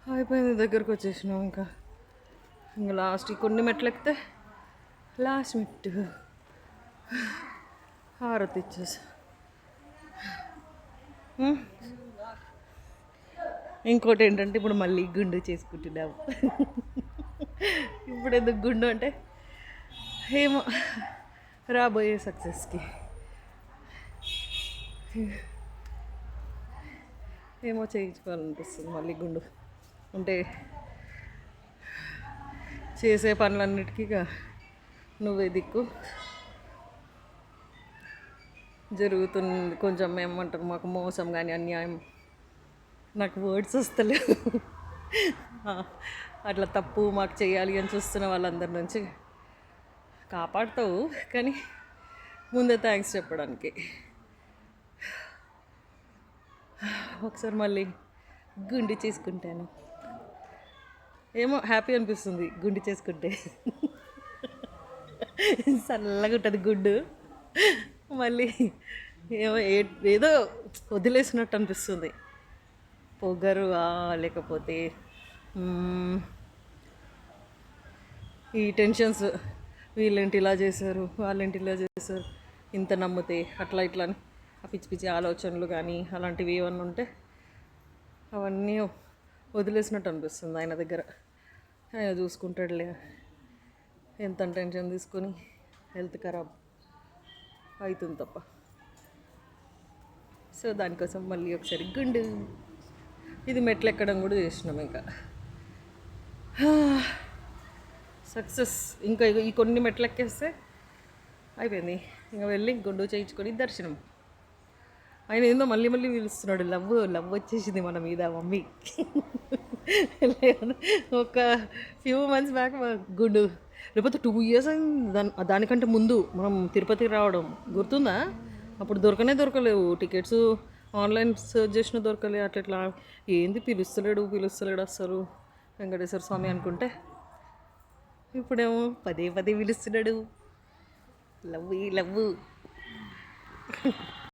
అయిపోయింది, దగ్గరకు వచ్చేసినాం. ఇంకా ఇంకా లాస్ట్ కొన్ని మెట్లు ఎక్కితే లాస్ట్ మెట్టు హారతి ఇచ్చేసా. ఇంకోటి ఏంటంటే ఇప్పుడు మళ్ళీ గుండు చేసుకుంటున్నాము. ఇప్పుడు ఎందుకు గుండు అంటే ఏమో రాబోయే సక్సెస్కి ఏమో చేయించుకోవాలనిపిస్తుంది మళ్ళీ గుండు. అంటే చేసే పనులన్నిటికీ నువ్వే దిక్కు జరుగుతుంది. కొంచెం ఏమంటారు, మాకు మోసం కానీ అన్యాయం, నాకు వర్డ్స్ వస్తలేవు. అట్లా తప్పు మాకు చేయాలి అని చూస్తున్న వాళ్ళందరి నుంచి కాపాడుతావు, కానీ ముందే థ్యాంక్స్ చెప్పడానికి. ఒకసారి మళ్ళీ గుండి చేసుకుంటాను. ఏమో హ్యాపీ అనిపిస్తుంది గుండి చేసుకుంటే. చల్లగా ఉంటుంది గుడ్డు. మళ్ళీ ఏమో ఏదో వదిలేసినట్టు అనిపిస్తుంది. పొగరు లేకపోతే ఈ టెన్షన్స్, వీళ్ళేంటి ఇలా చేశారు, వాళ్ళేంటి ఇలా చేశారు, ఇంత నమ్మితే అట్లా ఇట్లా అని ఆ పిచ్చి పిచ్చి ఆలోచనలు కానీ అలాంటివి ఏమన్నా ఉంటే అవన్నీ వదిలేసినట్టు అనిపిస్తుంది. ఆయన దగ్గర ఆయన చూసుకుంటాడులే. ఎంత టెన్షన్ తీసుకొని హెల్త్ ఖరాబ్ అవుతుంది తప్ప. సో దానికోసం మళ్ళీ ఒకసారి గుండు. ఇది మెట్లు ఎక్కడం కూడా చేసినాం. ఇంకా సక్సెస్. ఇంకా ఈ కొన్ని మెట్లు ఎక్కేస్తే అయిపోయింది. ఇంకా వెళ్ళి గుండు చేయించుకొని దర్శనం. ఆయన ఏందో మళ్ళీ మళ్ళీ పిలుస్తున్నాడు. లవ్ వచ్చేసింది మన మీద మమ్మీ. ఒక ఫ్యూ మంత్స్ బ్యాక్ గుండు, లేకపోతే 2 years అయింది. దానికంటే ముందు మనం తిరుపతికి రావడం గుర్తుందా? అప్పుడు దొరకలేవు టికెట్స్. ఆన్లైన్ సర్చ్ చేసిన దొరకలేదు. అట్లా ఏంది పిలుస్తలేడు అసలు వెంకటేశ్వర స్వామి అనుకుంటే ఇప్పుడేమో పదే పిలుస్తున్నాడు. లవ్